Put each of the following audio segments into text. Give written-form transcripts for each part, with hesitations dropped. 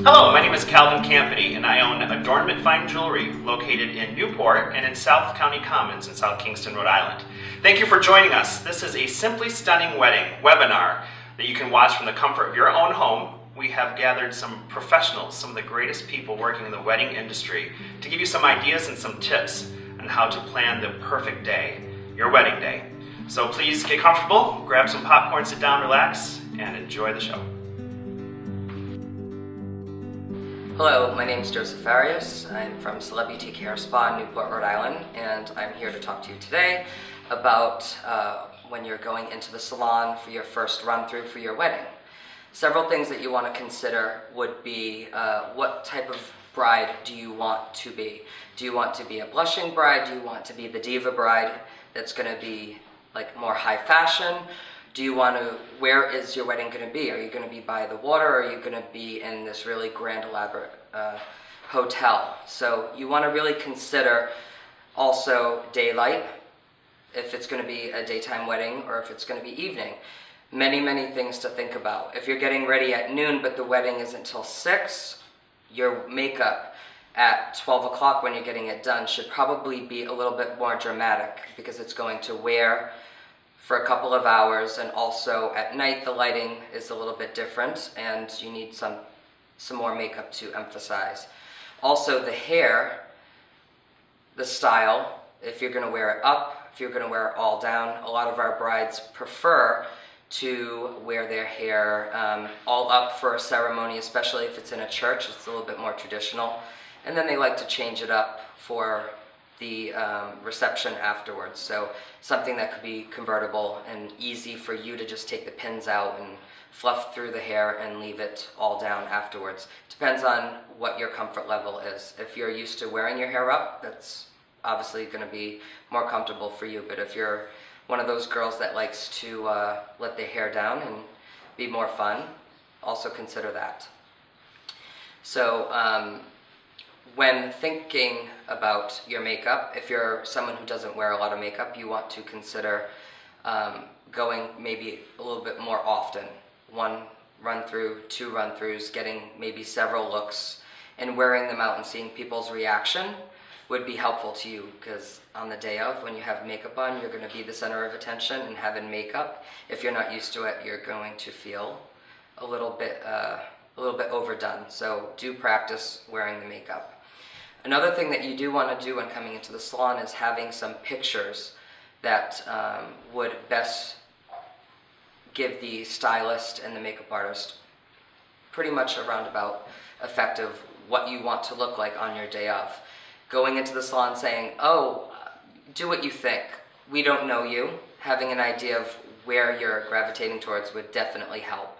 Hello, my name is Calvin Campany, and I own Adornment Fine Jewelry located in Newport and in South County Commons in South Kingston, Rhode Island. Thank you for joining us. This is a Simply Stunning Wedding webinar that you can watch from the comfort of your own home. We have gathered some professionals, some of the greatest people working in the wedding industry, to give you some ideas and some tips on how to plan the perfect day, your wedding day. So please get comfortable, grab some popcorn, sit down, relax, and enjoy the show. Hello, my name is Joseph Arias. I'm from Celebrity Care Spa in Newport, Rhode Island, and I'm here to talk to you today about when you're going into the salon for your first run-through for your wedding. Several things that you want to consider would be what type of bride do you want to be? Do you want to be a blushing bride? Do you want to be the diva bride that's going to be like more high fashion? Do you want to, where is your wedding going to be? Are you going to be by the water, or are you going to be in this really grand, elaborate hotel? So you want to really consider also daylight, if it's going to be a daytime wedding or if it's going to be evening. Many, many things to think about. If you're getting ready at noon but the wedding isn't until 6, your makeup at 12 o'clock when you're getting it done should probably be a little bit more dramatic, because it's going to wear for a couple of hours, and also at night the lighting is a little bit different and you need some more makeup to emphasize. Also the hair, the style, if you're going to wear it up, if you're going to wear it all down. A lot of our brides prefer to wear their hair all up for a ceremony, especially if it's in a church. It's a little bit more traditional, and then they like to change it up for the reception afterwards. So something that could be convertible and easy for you to just take the pins out and fluff through the hair and leave it all down afterwards. Depends on what your comfort level is. If you're used to wearing your hair up, that's obviously going to be more comfortable for you. But if you're one of those girls that likes to let the hair down and be more fun, also consider that. So when thinking about your makeup, if you're someone who doesn't wear a lot of makeup, you want to consider going maybe a little bit more often. 1 run-through, 2 run-throughs, getting maybe several looks and wearing them out and seeing people's reaction would be helpful to you, because on the day of, when you have makeup on, you're going to be the center of attention, and having makeup, if you're not used to it, you're going to feel a little bit overdone. So do practice wearing the makeup. Another thing that you do want to do when coming into the salon is having some pictures that would best give the stylist and the makeup artist pretty much a roundabout effect of what you want to look like on your day of. Going into the salon saying, oh, do what you think. We don't know you. Having an idea of where you're gravitating towards would definitely help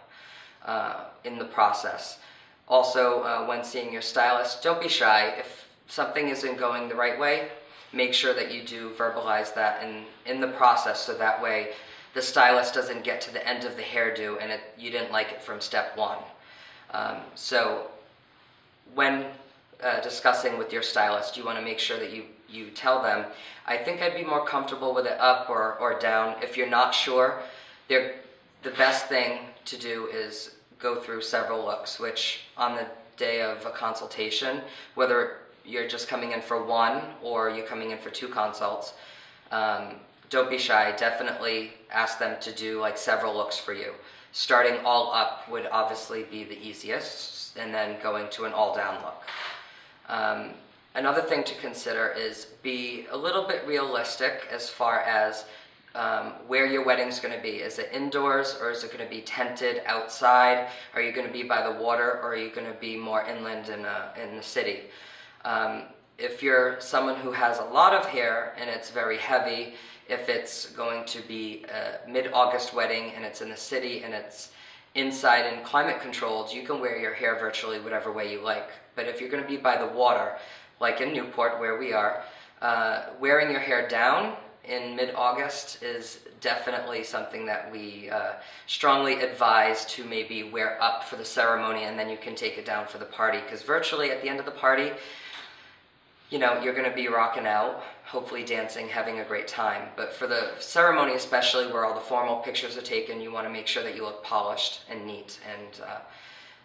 in the process. Also, when seeing your stylist, don't be shy. If something isn't going the right way, make sure that you do verbalize that in the process, so that way the stylist doesn't get to the end of the hairdo and you didn't like it from step 1. So when discussing with your stylist, you want to make sure that you tell them, I think I'd be more comfortable with it up or down. If you're not sure, the best thing to do is go through several looks, which on the day of a consultation, whether you're just coming in for 1 or you're coming in for 2 consults, don't be shy. Definitely ask them to do like several looks for you. Starting all up would obviously be the easiest, and then going to an all down look. Another thing to consider is be a little bit realistic as far as where your wedding's going to be. Is it indoors, or is it going to be tented outside? Are you going to be by the water, or are you going to be more inland in the city? If you're someone who has a lot of hair and it's very heavy, if it's going to be a mid-August wedding and it's in the city and it's inside and climate controlled, you can wear your hair virtually whatever way you like. But if you're going to be by the water, like in Newport where we are, wearing your hair down in mid-August is definitely something that we strongly advise to maybe wear up for the ceremony, and then you can take it down for the party, because virtually at the end of the party, you know, you're going to be rocking out, hopefully dancing, having a great time. But for the ceremony especially, where all the formal pictures are taken, you want to make sure that you look polished and neat and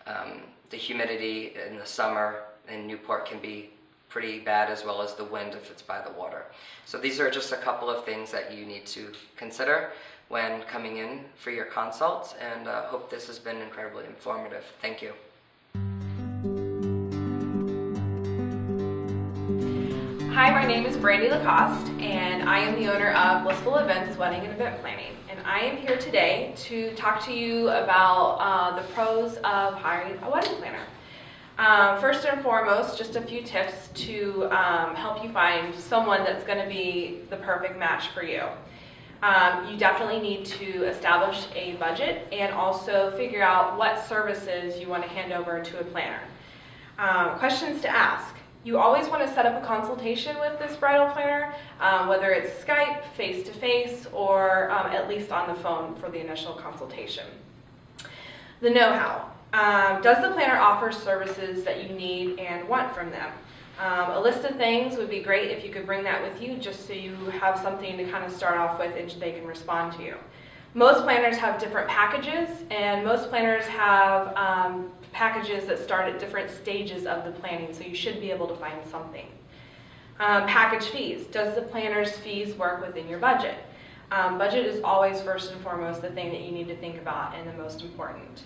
The humidity in the summer in Newport can be pretty bad, as well as the wind if it's by the water. So these are just a couple of things that you need to consider when coming in for your consults, and hope this has been incredibly informative. Thank you. Hi, my name is Brandi Lacoste, and I am the owner of Blissful Events Wedding and Event Planning. And I am here today to talk to you about the pros of hiring a wedding planner. First and foremost, just a few tips to help you find someone that's going to be the perfect match for you. You definitely need to establish a budget and also figure out what services you want to hand over to a planner. Questions to ask. You always want to set up a consultation with this bridal planner, whether it's Skype, face-to-face, or at least on the phone for the initial consultation. The know-how. Does the planner offer services that you need and want from them? A list of things would be great if you could bring that with you, just so you have something to kind of start off with and they can respond to you. Most planners have different packages, and most planners have packages that start at different stages of the planning, so you should be able to find something. Package fees. Does the planner's fees work within your budget? Budget is always first and foremost the thing that you need to think about and the most important.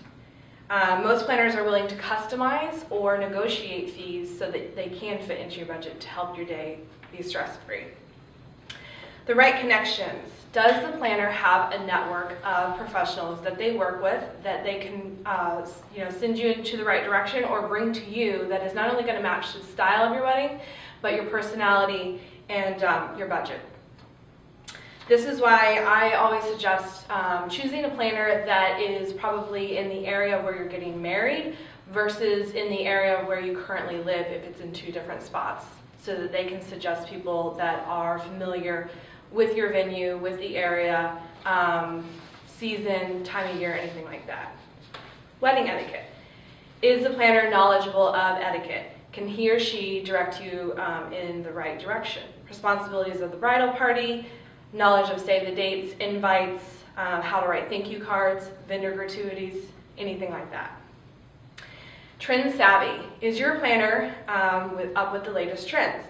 Most planners are willing to customize or negotiate fees so that they can fit into your budget to help your day be stress-free. The right connections. Does the planner have a network of professionals that they work with that they can send you into the right direction or bring to you that is not only going to match the style of your wedding, but your personality and your budget? This is why I always suggest choosing a planner that is probably in the area where you're getting married versus in the area where you currently live if it's in two different spots, so that they can suggest people that are familiar with your venue, with the area, season, time of year, anything like that. Wedding etiquette. Is the planner knowledgeable of etiquette? Can he or she direct you in the right direction? Responsibilities of the bridal party, knowledge of save the dates, invites, how to write thank you cards, vendor gratuities, anything like that. Trend savvy. Is your planner up with the latest trends?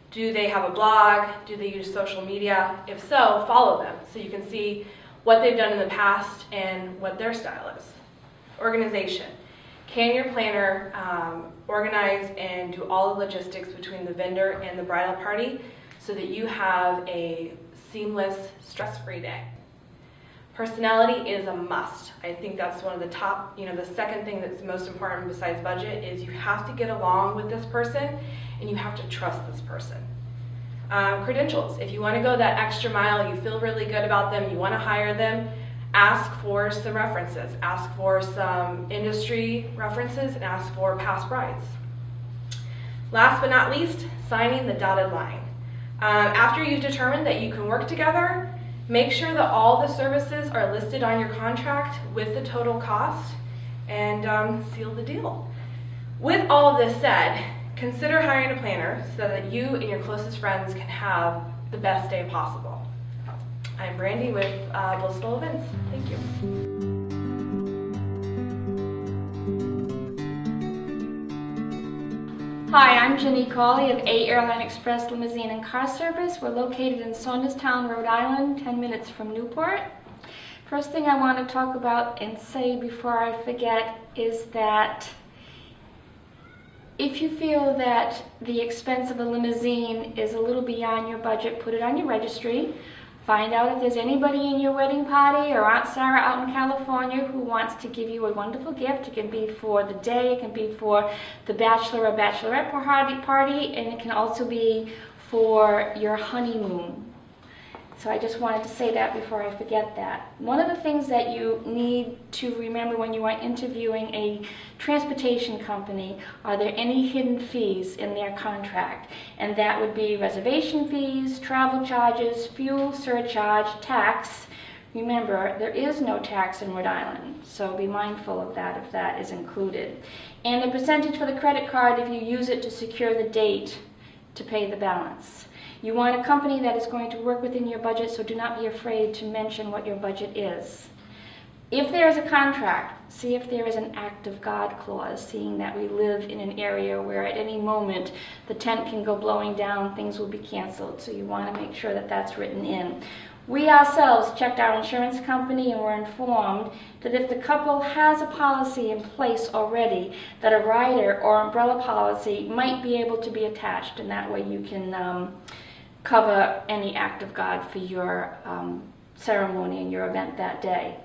Do they have a blog? Do they use social media? If so, follow them so you can see what they've done in the past and what their style is. Organization. Can your planner organize and do all the logistics between the vendor and the bridal party so that you have a seamless, stress-free day? Personality is a must. I think that's one of the top, the second thing that's most important besides budget is you have to get along with this person and you have to trust this person. Credentials. If you want to go that extra mile, you feel really good about them, you want to hire them, ask for some references. Ask for some industry references and ask for past brides. Last but not least, signing the dotted line. After you've determined that you can work together, make sure that all the services are listed on your contract with the total cost and seal the deal. With all of this said, consider hiring a planner so that you and your closest friends can have the best day possible. I'm Brandi with Blissful Events. Thank you. Hi, I'm Jenny Cawley of A Airline Express Limousine and Car Service. We're located in Saunderstown, Rhode Island, 10 minutes from Newport. First thing I want to talk about and say before I forget is that if you feel that the expense of a limousine is a little beyond your budget, put it on your registry. Find out if there's anybody in your wedding party or Aunt Sarah out in California who wants to give you a wonderful gift. It can be for the day, it can be for the bachelor or bachelorette party, and it can also be for your honeymoon. So I just wanted to say that before I forget that. One of the things that you need to remember when you are interviewing a transportation company, are there any hidden fees in their contract? And that would be reservation fees, travel charges, fuel surcharge, tax. Remember, there is no tax in Rhode Island, so be mindful of that if that is included. And the percentage for the credit card if you use it to secure the date to pay the balance. You want a company that is going to work within your budget, so do not be afraid to mention what your budget is. If there is a contract, see if there is an act of God clause, seeing that we live in an area where at any moment the tent can go blowing down, things will be canceled. So you want to make sure that that's written in. We ourselves checked our insurance company and were informed that if the couple has a policy in place already, that a rider or umbrella policy might be able to be attached, and that way you can cover any act of God for your ceremony and your event that day.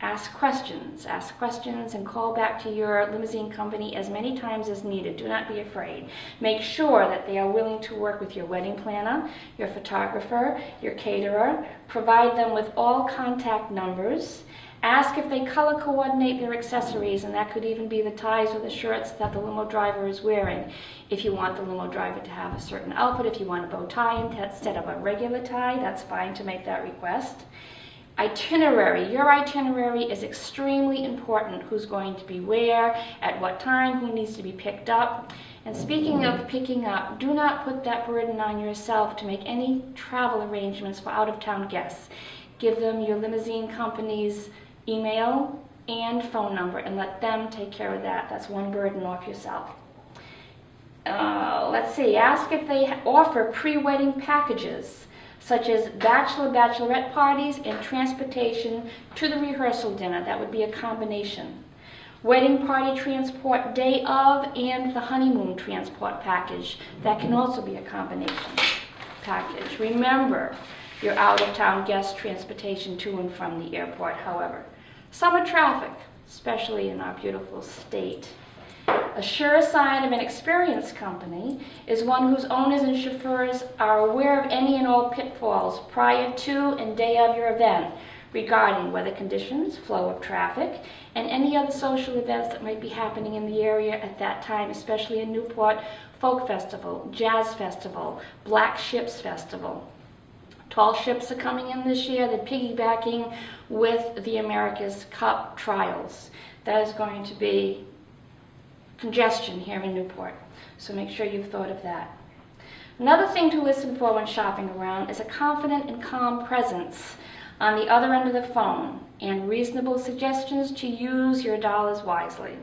Ask questions, and call back to your limousine company as many times as needed. Do not be afraid. Make sure that they are willing to work with your wedding planner, your photographer, your caterer. Provide them with all contact numbers. Ask if they color coordinate their accessories, and that could even be the ties or the shirts that the limo driver is wearing. If you want the limo driver to have a certain outfit, if you want a bow tie instead of a regular tie, that's fine to make that request. Itinerary. Your itinerary is extremely important. Who's going to be where, at what time, who needs to be picked up. And speaking of picking up, do not put that burden on yourself to make any travel arrangements for out-of-town guests. Give them your limousine company's email and phone number and let them take care of that. That's one burden off yourself. Let's see, ask if they offer pre-wedding packages, such as bachelorette parties and transportation to the rehearsal dinner. That would be a combination. Wedding party transport day of and the honeymoon transport package. That can also be a combination package. Remember your out-of-town guest transportation to and from the airport, however. Summer traffic, especially in our beautiful state. A sure sign of an experienced company is one whose owners and chauffeurs are aware of any and all pitfalls prior to and day of your event regarding weather conditions, flow of traffic, and any other social events that might be happening in the area at that time, especially in Newport, Folk Festival, Jazz Festival, Black Ships Festival. Tall ships are coming in this year. They're piggybacking with the America's Cup trials. That is going to be congestion here in Newport, so make sure you've thought of that. Another thing to listen for when shopping around is a confident and calm presence on the other end of the phone and reasonable suggestions to use your dollars wisely.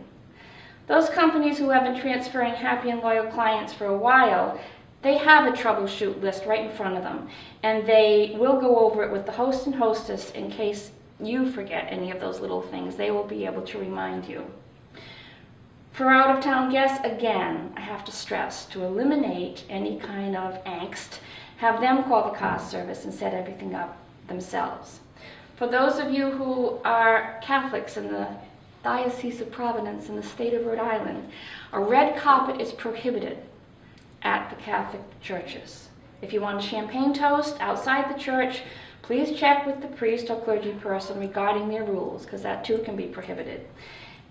Those companies who have been transferring happy and loyal clients for a while, they have a troubleshoot list right in front of them, and they will go over it with the host and hostess in case you forget any of those little things. They will be able to remind you. For out-of-town guests, again, I have to stress, to eliminate any kind of angst, have them call the car service and set everything up themselves. For those of you who are Catholics in the Diocese of Providence in the state of Rhode Island, a red carpet is prohibited at the Catholic churches. If you want a champagne toast outside the church, please check with the priest or clergy person regarding their rules, because that too can be prohibited.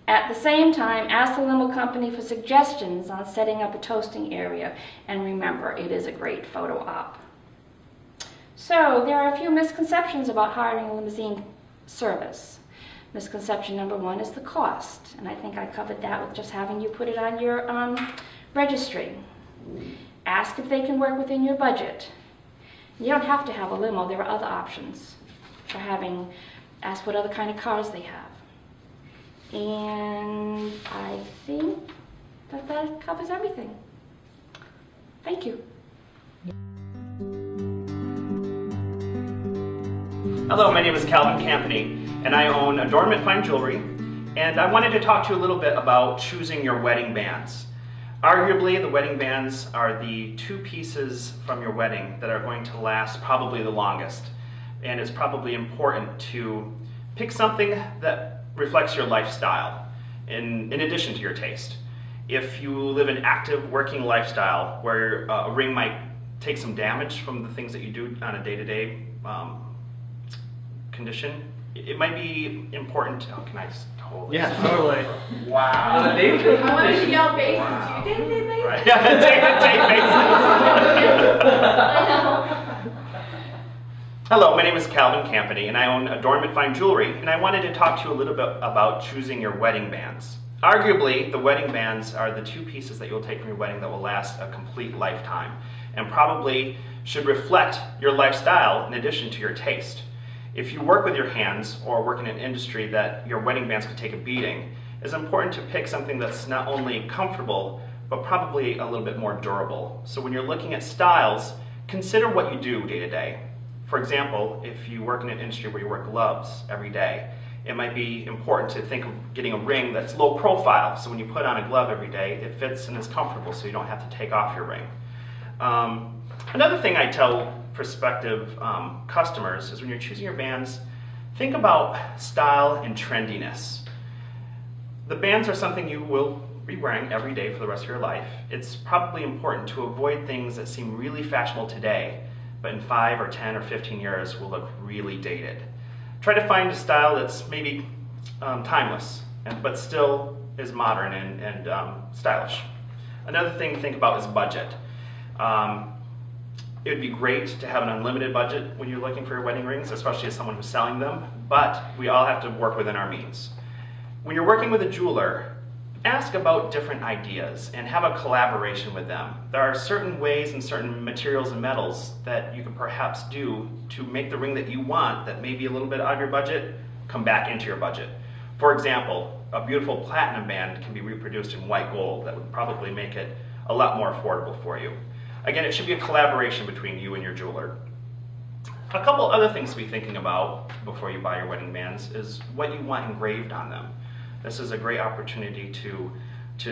At the same time, ask the limo company for suggestions on setting up a toasting area, and remember, it is a great photo op. So, there are a few misconceptions about hiring a limousine service. Misconception number one is the cost, and I think I covered that with just having you put it on your registry. Ask if they can work within your budget. You don't have to have a limo, there are other options for having. Ask what other kind of cars they have. And I think that covers everything. Thank you. Hello, my name is Calvin Campany, and I own Adornment Fine Jewelry, and I wanted to talk to you a little bit about choosing your wedding bands. Arguably, the wedding bands are the two pieces from your wedding that are going to last probably the longest, and it's probably important to pick something that reflects your lifestyle in addition to your taste. If you live an active working lifestyle where a ring might take some damage from the things that you do on a day-to-day condition, it might be important. Oh, can I just hold it? Yeah, totally. Wow. I wanted to yell bases. Wow. You did bases? Right. Yeah, take bases. Hello, my name is Calvin Campany, and I own Adornment Fine Jewelry, and I wanted to talk to you a little bit about choosing your wedding bands. Arguably, the wedding bands are the two pieces that you'll take from your wedding that will last a complete lifetime, and probably should reflect your lifestyle in addition to your taste. If you work with your hands or work in an industry that your wedding bands could take a beating, it's important to pick something that's not only comfortable, but probably a little bit more durable. So when you're looking at styles, consider what you do day to day. For example, if you work in an industry where you wear gloves every day, it might be important to think of getting a ring that's low profile, so when you put on a glove every day, it fits and is comfortable so you don't have to take off your ring. Another thing I tell prospective customers is when you're choosing your bands, think about style and trendiness. The bands are something you will be wearing every day for the rest of your life. It's probably important to avoid things that seem really fashionable today, but in 5 or 10 or 15 years will look really dated. Try to find a style that's maybe timeless, but still is modern and stylish. Another thing to think about is budget. It would be great to have an unlimited budget when you're looking for your wedding rings, especially as someone who's selling them, but we all have to work within our means. When you're working with a jeweler, ask about different ideas and have a collaboration with them. There are certain ways and certain materials and metals that you can perhaps do to make the ring that you want that may be a little bit out of your budget come back into your budget. For example, a beautiful platinum band can be reproduced in white gold. That would probably make it a lot more affordable for you. Again, it should be a collaboration between you and your jeweler. A couple other things to be thinking about before you buy your wedding bands is what you want engraved on them. This is a great opportunity to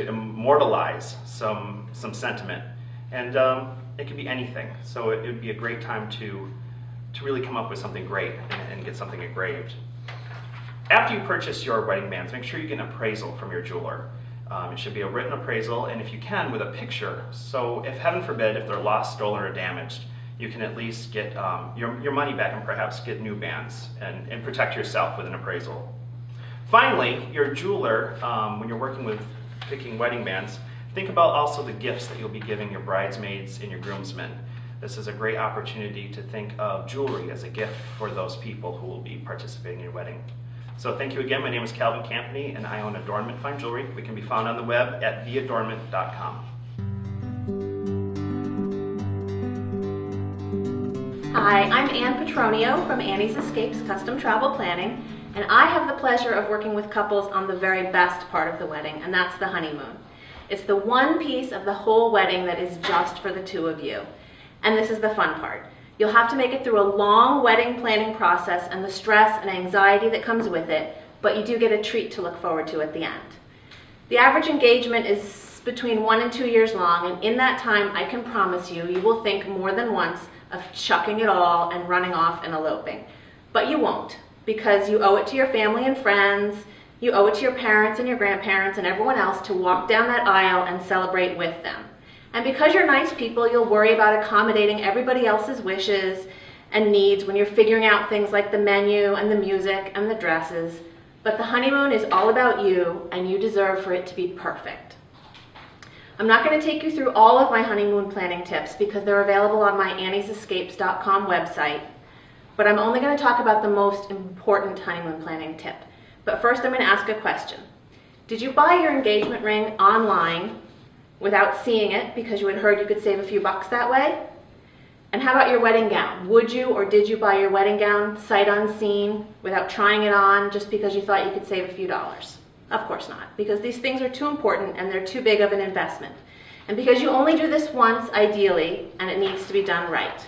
immortalize some sentiment, and it can be anything. So it would be a great time to really come up with something great and get something engraved. After you purchase your wedding bands, make sure you get an appraisal from your jeweler. It should be a written appraisal, and if you can, with a picture. So if, heaven forbid, if they're lost, stolen, or damaged, you can at least get your money back and perhaps get new bands and protect yourself with an appraisal. Finally, your jeweler, when you're working with picking wedding bands, think about also the gifts that you'll be giving your bridesmaids and your groomsmen. This is a great opportunity to think of jewelry as a gift for those people who will be participating in your wedding. So thank you again. My name is Calvin Campany, and I own Adornment Fine Jewelry. We can be found on the web at theadornment.com. Hi, I'm Ann Petronio from Annie's Escapes Custom Travel Planning, and I have the pleasure of working with couples on the very best part of the wedding, and that's the honeymoon. It's the one piece of the whole wedding that is just for the two of you. And this is the fun part. You'll have to make it through a long wedding planning process and the stress and anxiety that comes with it, but you do get a treat to look forward to at the end. The average engagement is between 1 and 2 years long, and in that time, I can promise you, you will think more than once of chucking it all and running off and eloping. But you won't, because you owe it to your family and friends, you owe it to your parents and your grandparents and everyone else to walk down that aisle and celebrate with them. And because you're nice people, you'll worry about accommodating everybody else's wishes and needs when you're figuring out things like the menu and the music and the dresses. But the honeymoon is all about you, and you deserve for it to be perfect. I'm not going to take you through all of my honeymoon planning tips because they're available on my anniesescapes.com website, but I'm only going to talk about the most important honeymoon planning tip. But first I'm going to ask a question. Did you buy your engagement ring online without seeing it because you had heard you could save a few bucks that way? And how about your wedding gown? Would you or did you buy your wedding gown sight unseen without trying it on just because you thought you could save a few dollars? Of course not, because these things are too important and they're too big of an investment. And because you only do this once, ideally, and it needs to be done right.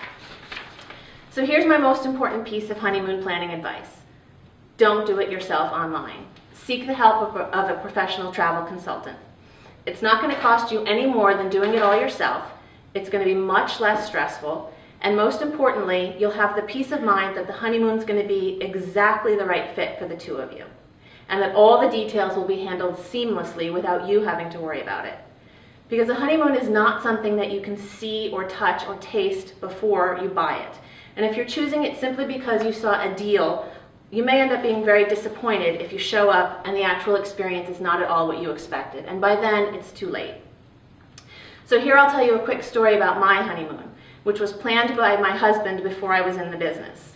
So here's my most important piece of honeymoon planning advice. Don't do it yourself online. Seek the help of a professional travel consultant. It's not going to cost you any more than doing it all yourself. It's going to be much less stressful. And most importantly, you'll have the peace of mind that the honeymoon's going to be exactly the right fit for the two of you. And that all the details will be handled seamlessly without you having to worry about it. Because a honeymoon is not something that you can see or touch or taste before you buy it. And if you're choosing it simply because you saw a deal, you may end up being very disappointed if you show up and the actual experience is not at all what you expected. And by then, it's too late. So here I'll tell you a quick story about my honeymoon, which was planned by my husband before I was in the business.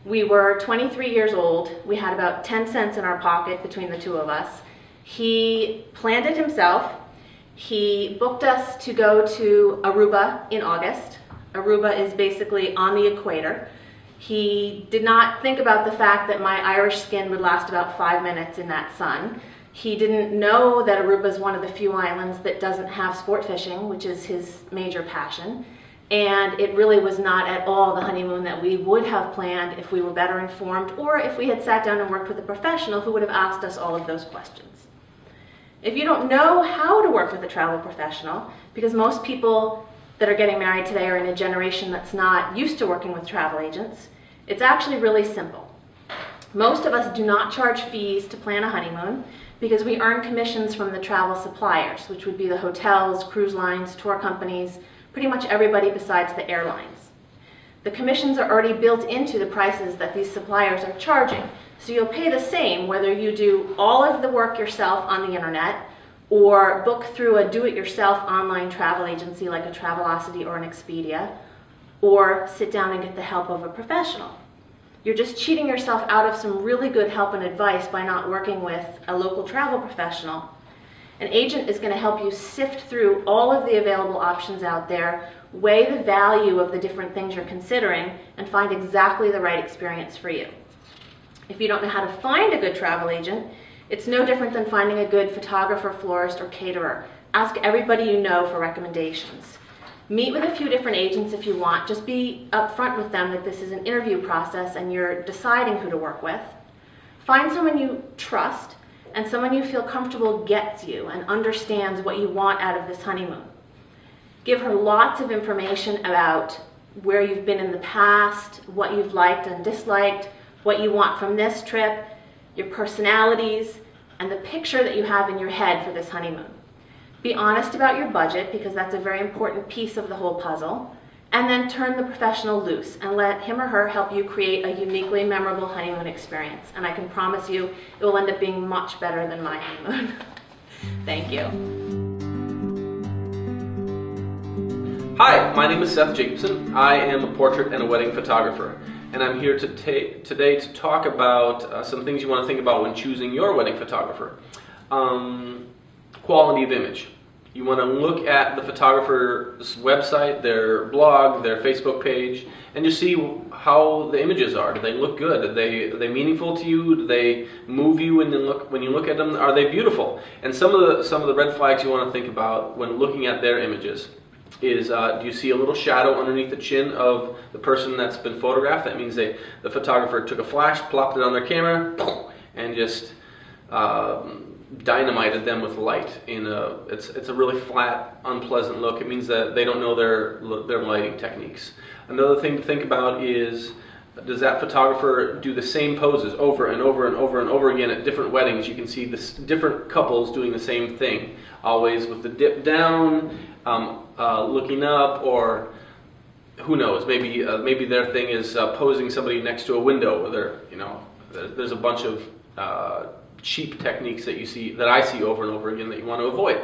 We were 23 years old. We had about 10 cents in our pocket between the two of us. He planned it himself. He booked us to go to Aruba in August. Aruba is basically on the equator. He did not think about the fact that my Irish skin would last about 5 minutes in that sun. He didn't know that Aruba is one of the few islands that doesn't have sport fishing, which is his major passion. And it really was not at all the honeymoon that we would have planned if we were better informed, or if we had sat down and worked with a professional who would have asked us all of those questions. If you don't know how to work with a travel professional, because most people that are getting married today are in a generation that's not used to working with travel agents, it's actually really simple. Most of us do not charge fees to plan a honeymoon because we earn commissions from the travel suppliers, which would be the hotels, cruise lines, tour companies, pretty much everybody besides the airlines. The commissions are already built into the prices that these suppliers are charging, so you'll pay the same whether you do all of the work yourself on the internet or book through a do-it-yourself online travel agency like a Travelocity or an Expedia, or sit down and get the help of a professional. You're just cheating yourself out of some really good help and advice by not working with a local travel professional. An agent is going to help you sift through all of the available options out there, weigh the value of the different things you're considering, and find exactly the right experience for you. If you don't know how to find a good travel agent, it's no different than finding a good photographer, florist, or caterer. Ask everybody you know for recommendations. Meet with a few different agents if you want. Just be upfront with them that this is an interview process and you're deciding who to work with. Find someone you trust and someone you feel comfortable gets you and understands what you want out of this honeymoon. Give her lots of information about where you've been in the past, what you've liked and disliked, what you want from this trip, your personalities, and the picture that you have in your head for this honeymoon. Be honest about your budget, because that's a very important piece of the whole puzzle, and then turn the professional loose and let him or her help you create a uniquely memorable honeymoon experience. And I can promise you it will end up being much better than my honeymoon. Thank you. Hi, my name is Seth Jacobson. I am a portrait and a wedding photographer, and I'm here today to talk about some things you want to think about when choosing your wedding photographer. Quality of image. You want to look at the photographer's website, their blog, their Facebook page, and just see how the images are. Do they look good? Are they meaningful to you? Do they move you when you look at them? Are they beautiful? And some of the red flags you want to think about when looking at their images is, do you see a little shadow underneath the chin of the person that's been photographed? That means the photographer took a flash, plopped it on their camera, and just dynamited them with light. It's a really flat, unpleasant look. It means that they don't know their lighting techniques. Another thing to think about is, does that photographer do the same poses over and over and over and over again at different weddings? You can see different couples doing the same thing, always with the dip down, looking up, or who knows? Maybe their thing is posing somebody next to a window, where there's a bunch of cheap techniques that I see over and over again that you want to avoid.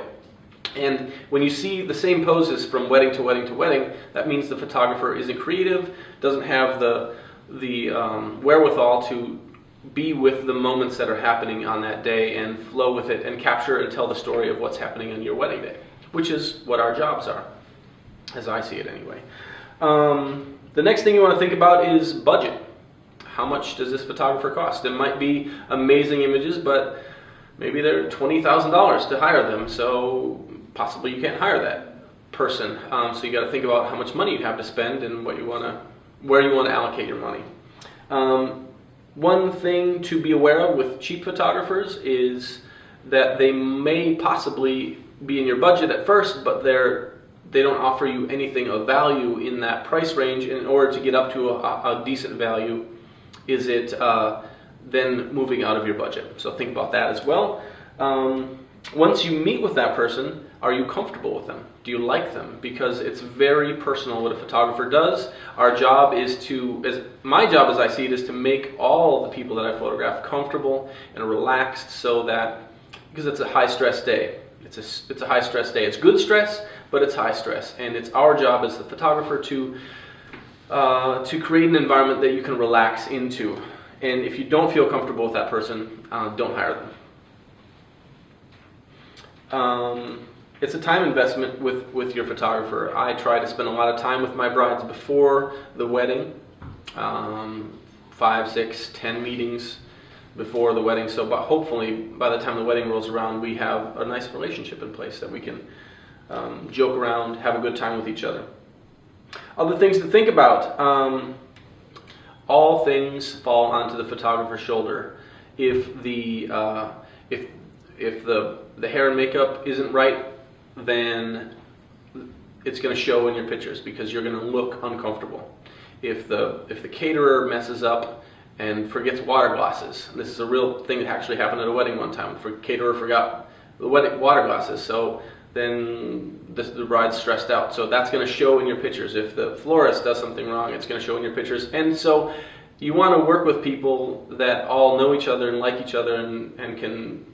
And when you see the same poses from wedding to wedding to wedding, that means the photographer isn't creative, doesn't have the wherewithal to be with the moments that are happening on that day and flow with it and capture and tell the story of what's happening on your wedding day, which is what our jobs are, as I see it anyway. The next thing you want to think about is budget. How much does this photographer cost? There might be amazing images, but maybe they're $20,000 to hire them, so possibly you can't hire that person. So you got to think about how much money you have to spend and where you want to allocate your money. One thing to be aware of with cheap photographers is that they may possibly be in your budget at first, but they don't offer you anything of value in that price range. In order to get up to a decent value, is it then moving out of your budget? So think about that as well. Once you meet with that person, are you comfortable with them? Do you like them? Because it's very personal what a photographer does. Our job is my job as I see it is to make all the people that I photograph comfortable and relaxed, because it's a high stress day. It's a high stress day. It's good stress, but it's high stress. And it's our job as the photographer to create an environment that you can relax into. And if you don't feel comfortable with that person, don't hire them. It's a time investment with your photographer. I try to spend a lot of time with my brides before the wedding, 5, 6, 10 meetings before the wedding. So, but hopefully, by the time the wedding rolls around, we have a nice relationship in place that we can joke around, have a good time with each other. Other things to think about. All things fall onto the photographer's shoulder. If the hair and makeup isn't right, then it's going to show in your pictures because you're going to look uncomfortable. If the caterer messes up and forgets water glasses, this is a real thing that actually happened at a wedding one time. The caterer forgot the water glasses, so then the bride's stressed out. So that's going to show in your pictures. If the florist does something wrong, it's going to show in your pictures. And so you want to work with people that all know each other and like each other and can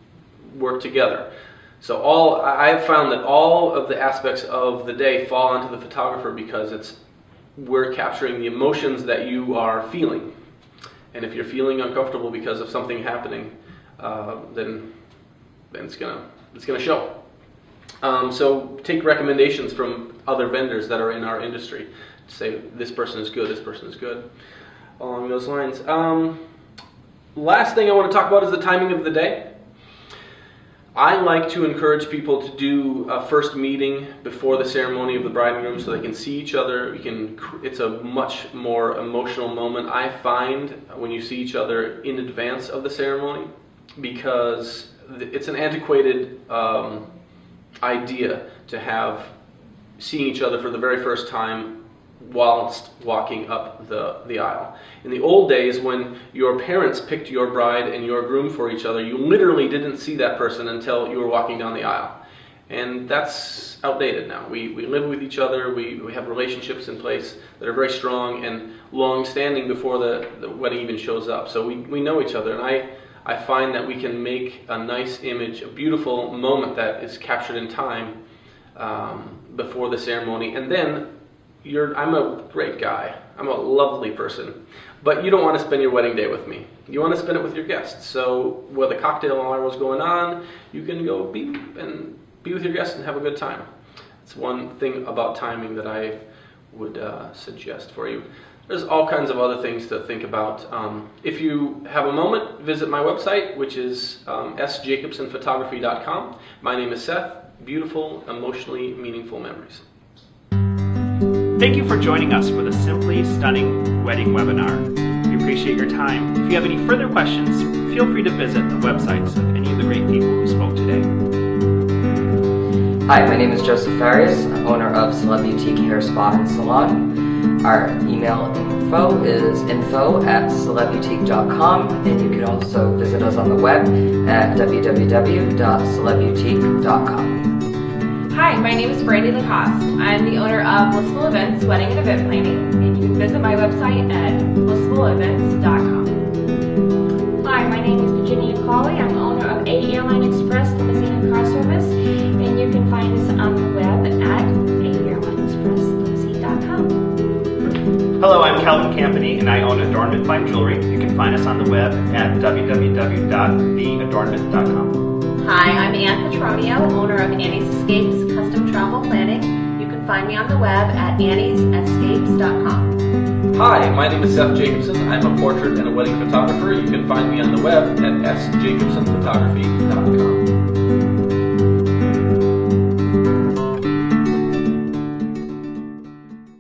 work together. So I've found that all of the aspects of the day fall onto the photographer because we're capturing the emotions that you are feeling. And if you're feeling uncomfortable because of something happening, then it's gonna show. So take recommendations from other vendors that are in our industry. Say this person is good, this person is good, along those lines. Last thing I want to talk about is the timing of the day. I like to encourage people to do a first meeting before the ceremony of the bride and groom so they can see each other. It's a much more emotional moment, I find, when you see each other in advance of the ceremony, because it's an antiquated idea to have seeing each other for the very first time whilst walking up the aisle. In the old days, when your parents picked your bride and your groom for each other, you literally didn't see that person until you were walking down the aisle. And that's outdated now. We live with each other, we have relationships in place that are very strong and long-standing before the wedding even shows up. So we know each other, and I find that we can make a nice image, a beautiful moment that is captured in time before the ceremony. And then I'm a great guy. I'm a lovely person. But you don't want to spend your wedding day with me. You want to spend it with your guests. So while the cocktail hour was going on, you can go be with your guests and have a good time. It's one thing about timing that I would suggest for you. There's all kinds of other things to think about. If you have a moment, visit my website, which is sjacobsonphotography.com. My name is Seth. Beautiful, emotionally meaningful memories. Thank you for joining us for the Simply Stunning Wedding webinar. We appreciate your time. If you have any further questions, feel free to visit the websites of any of the great people who spoke today. Hi, my name is Joseph Farias. I'm owner of Celeb Boutique Hair Spa and Salon. Our email info is info@celebboutique.com, and you can also visit us on the web at www.celebboutique.com. Hi, my name is Brandi Lacoste. I'm the owner of Blissful Events, Wedding and Event Planning, and you can visit my website at blissfulevents.com. Hi, my name is Virginia Cawley. I'm owner of A Airline Express Limousine and Car Service, and you can find us on the web at aairlineexpresslimousine.com. Hello, I'm Calvin Campany, and I own Adornment Fine Jewelry. You can find us on the web at www.theadornment.com. Hi, I'm Ann Petronio, owner of Annie's Escapes Custom Travel Planning. You can find me on the web at anniesescapes.com. Hi, my name is Seth Jacobson. I'm a portrait and a wedding photographer. You can find me on the web at sjacobsonphotography.com.